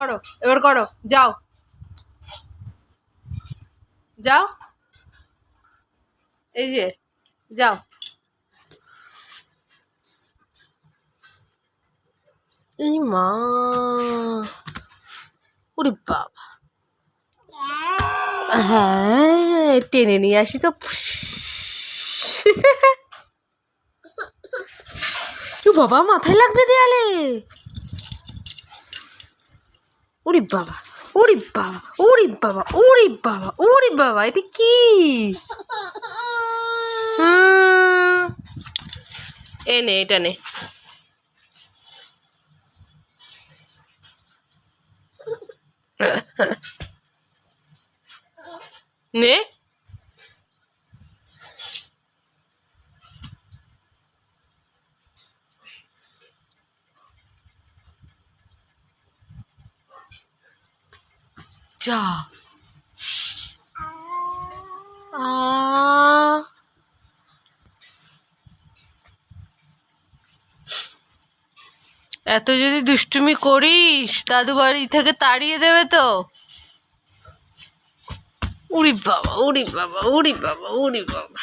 করো, এবার করো, যাও যাও, এই যে যাও। এই মা, ওরে বাবা, হ্যাঁ টেনে নিয়ে আসি তো। বাবা মাথায় লাগবে দেয়ালে। ওরে বাবা, ওরে বাবা, ওরে বাবা, ওরে বাবা, ওরে বাবা, এটা কি? এ নে, এটা নে। নে, যা। এত যদি দুষ্টুমি করিস দাদু বাড়ি থেকে তাড়িয়ে দেবে তো। উড়ি বাবা, উড়ি বাবা, উড়ি বাবা, উড়ি বাবা।